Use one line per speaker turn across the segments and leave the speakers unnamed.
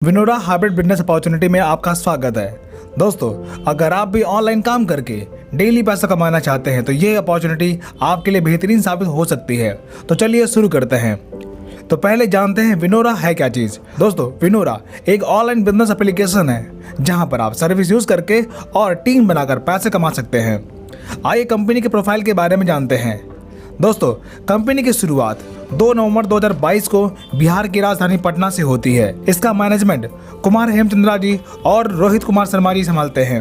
Vinora hybrid business opportunity में आपका स्वागत है। दोस्तों, अगर आप भी ऑनलाइन काम करके डेली पैसा कमाना चाहते हैं तो ये अपॉर्चुनिटी आपके लिए बेहतरीन साबित हो सकती है। तो चलिए शुरू करते हैं। तो पहले जानते हैं विनोरा है क्या चीज़। दोस्तों, विनोरा एक ऑनलाइन बिजनेस एप्लीकेशन है जहां पर आप सर्विस यूज करके और टीम बनाकर पैसे कमा सकते हैं। आइए कंपनी के प्रोफाइल के बारे में जानते हैं। दोस्तों, कंपनी की शुरुआत 2 नवंबर 2022 को बिहार की राजधानी पटना से होती है। इसका मैनेजमेंट कुमार हेमचंद्रा जी और रोहित कुमार शर्मा जी संभालते हैं।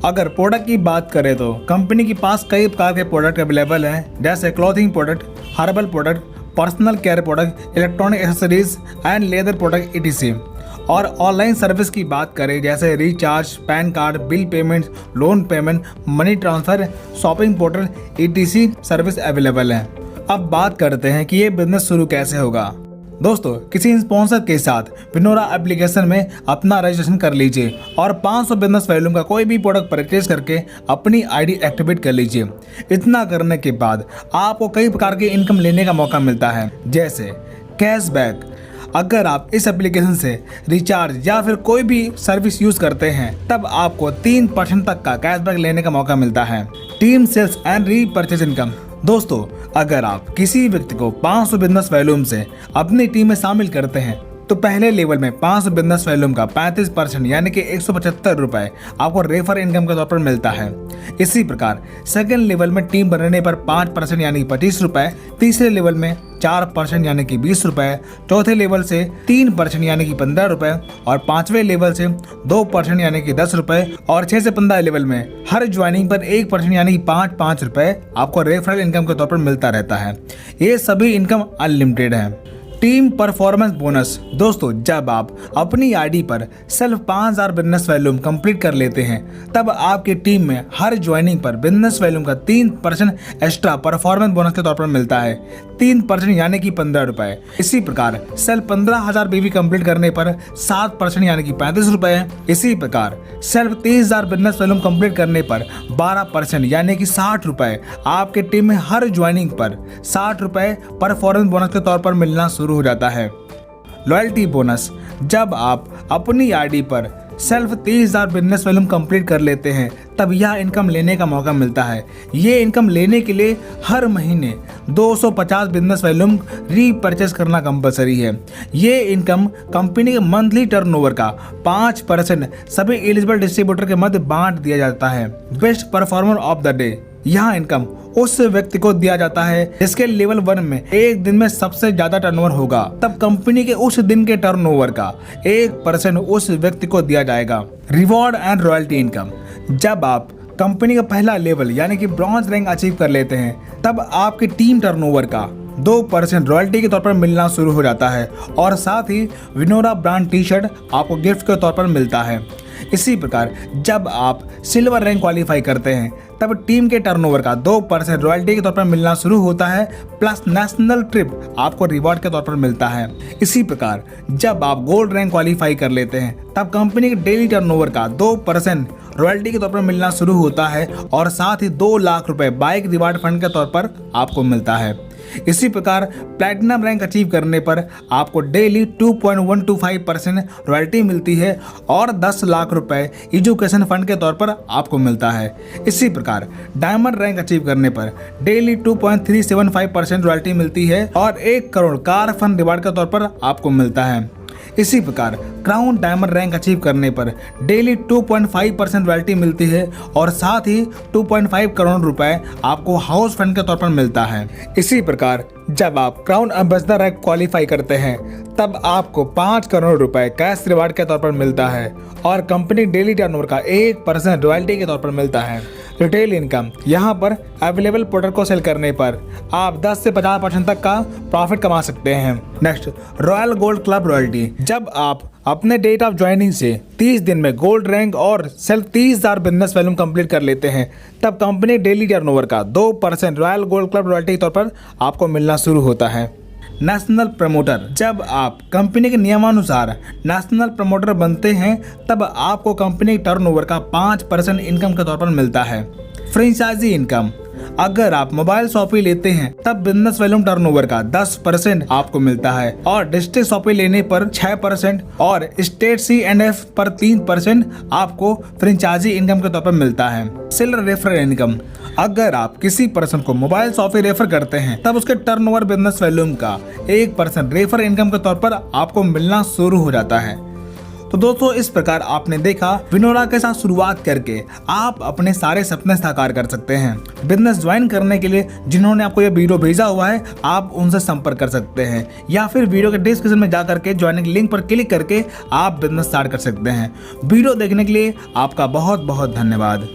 अगर प्रोडक्ट की बात करें तो कंपनी के पास कई प्रकार के प्रोडक्ट अवेलेबल हैं, जैसे clothing product, herbal product, personal care product, electronic accessories and leather product etc। और ऑनलाइन सर्विस की बात करें जैसे recharge, pan card, bill payment, loan payment, money transfer, shopping portal etc service available है। अब बात करते हैं कि ये बिजनेस शुरू कैसे होगा। दोस्तों, किसी स्पॉन्सर के साथ विनोरा एप्लीकेशन में अपना रजिस्ट्रेशन कर लीजिए और 500 बिजनेस वॉल्यूम का कोई भी प्रोडक्ट परचेज करके अपनी आईडी एक्टिवेट कर लीजिए। इतना करने के बाद आपको कई प्रकार की इनकम लेने का मौका मिलता है, जैसे कैशबैक। अगर आप इस एप्लीकेशन से रिचार्ज या फिर कोई भी सर्विस यूज करते हैं तब आपको 3% तक का कैशबैक लेने का मौका मिलता है। Team sales and repurchase income. दोस्तों, अगर आप किसी व्यक्ति को 500 बिजनेस वॉल्यूम से अपनी टीम में शामिल करते हैं तो पहले लेवल में 500 बिजनेस वॉल्यूम का 35% यानी कि 175 रुपए आपको रेफर इनकम के तौर पर मिलता है। इसी प्रकार सेकंड लेवल में टीम बनने पर 5% यानी कि 25 रुपए, तीसरे लेवल में 4% यानी कि 20 रुपए, चौथे लेवल से 3% यानी कि 15 रुपए और 5वें लेवल से 2% यानी कि 10 रुपए और 6 से 15 लेवल में हर ज्वाइनिंग पर 1% यानी कि 5 रुपए आपको रेफरल इनकम के तौर पर मिलता रहता है। ये सभी इनकम अनलिमिटेड है। Team performance bonus. दोस्तों, जब आप अपनी आईडी पर सिर्फ 5000 बिजनेस वॉल्यूम कंप्लीट कर लेते हैं तब आपकी टीम में हर ज्वाइनिंग पर बिजनेस वॉल्यूम का 3% एक्स्ट्रा परफॉर्मेंस बोनस के तौर पर मिलता है, 3% यानी कि 15 रुपए। इसी प्रकार सेल्फ 15,000 बीवी कंप्लीट करने पर 7% यानी कि 35 रुपए। इसी प्रकार सेल्फ 30,000 बिजनेस वॉल्यूम कंप्लीट करने पर 12% यानी कि 60 रुपए आपके टीम में हर ज्वाइनिंग पर 60 रुपए परफॉर्मेंस बोनस के तौर पर मिलना शुरू हो जाता है। Loyalty bonus. जब आप अपनी आईडी पर सेल्फ 30,000 बिजनेस वॉल्यूम कंप्लीट कर लेते हैं तब यह इनकम लेने का मौका मिलता है। ये इनकम लेने के लिए हर महीने 250 बिजनेस वॉल्यूम रीपरचेज करना कंपलसरी है। ये इनकम कंपनी के मंथली टर्नओवर का 5% सभी एलिजिबल डिस्ट्रीब्यूटर के मध्य बांट दिया जाता है। Best performer of the day. यह इनकम उस व्यक्ति को दिया जाता है जिसके लेवल 1 में एक दिन में सबसे ज्यादा टर्नओवर होगा। तब कंपनी के उस दिन के टर्नओवर का 1% उस व्यक्ति को दिया जाएगा। Reward and royalty income. जब आप कंपनी का पहला लेवल यानी कि ब्रॉन्ज रैंक अचीव कर लेते हैं तब आपकी टीम टर्नओवर का 2% रॉयल्टी के तौर पर मिलना शुरू हो जाता है और साथ ही विनोरा ब्रांड टी शर्ट आपको गिफ्ट के तौर पर मिलता है। इसी प्रकार जब आप सिल्वर रैंक क्वालिफाई करते हैं तब टीम के टर्नओवर का 2% रॉयल्टी के तौर पर मिलना शुरू होता है, प्लस नेशनल ट्रिप आपको रिवॉर्ड के तौर पर मिलता है। इसी प्रकार जब आप गोल्ड रैंक क्वालिफाई कर लेते हैं तब कंपनी के डेली टर्नओवर का 2% रॉयल्टी के तौर पर मिलना शुरू होता है और साथ ही 2 लाख रुपए बाइक रिवार्ड फंड के तौर पर आपको मिलता है। इसी प्रकार प्लैटिनम रैंक अचीव करने पर आपको डेली 2.125% रॉयल्टी मिलती है और 10 लाख रुपए एजुकेशन फंड के तौर पर आपको मिलता है। इसी प्रकार डायमंड रैंक अचीव करने पर डेली 2.375% रॉयल्टी मिलती है और 1 करोड़ कार फंड रिवार्ड के तौर पर आपको मिलता है। इसी प्रकार क्राउन डायमंड रैंक अचीव करने पर डेली 2.5% रॉयल्टी मिलती है और साथ ही 2.5 करोड़ रुपए आपको हाउस फंड के तौर पर मिलता है। इसी प्रकार जब आप क्राउन एम्बेसडर रैंक क्वालिफाई करते हैं तब आपको 5 करोड़ रुपए कैश रिवार्ड के तौर पर मिलता है और कंपनी डेली टर्नओवर का 1% रॉयल्टी के तौर पर मिलता है। Retail income. यहाँ पर अवेलेबल प्रोडक्ट को सेल करने पर आप 10 से 50% तक का प्रॉफिट कमा सकते हैं। Next, royal gold club royalty. जब आप अपने डेट ऑफ ज्वाइनिंग से 30 दिन में गोल्ड रैंक और सेल्फ 30,000 बिजनेस वॉल्यूम कंप्लीट कर लेते हैं तब कंपनी डेली टर्नओवर का 2% रॉयल गोल्ड क्लब रॉयल्टी के तौर पर आपको मिलना शुरू होता है। National promoter. जब आप कंपनी के नियमानुसार नेशनल प्रमोटर बनते हैं तब आपको कंपनी टर्नओवर का 5% इनकम के तौर पर मिलता है। Franchise income. अगर आप मोबाइल शॉपिंग लेते हैं तब बिजनेस वॉल्यूम टर्नओवर का 10% आपको मिलता है और डिस्ट्रिक्ट शॉपिंग लेने पर 6% और स्टेट C&F पर 3% आपको फ्रेंचाइजी इनकम के तौर पर मिलता है। सेलर रेफरल इनकम, अगर आप किसी पर्सन को मोबाइल शॉपिंग रेफर करते हैं तब उसके टर्नओवर बिजनेस वॉल्यूम का 1% रेफर इनकम के तौर पर आपको मिलना शुरू हो जाता है। तो दोस्तों इस प्रकार आपने देखा विनोरा के साथ शुरुआत करके आप अपने सारे सपने साकार कर सकते हैं। बिजनेस ज्वाइन करने के लिए जिन्होंने आपको ये वीडियो भेजा हुआ है आप उनसे संपर्क कर सकते हैं या फिर वीडियो के डिस्क्रिप्शन में जा करके ज्वाइनिंग लिंक पर क्लिक करके आप बिजनेस स्टार्ट कर सकते हैं। वीडियो देखने के लिए आपका बहुत बहुत धन्यवाद।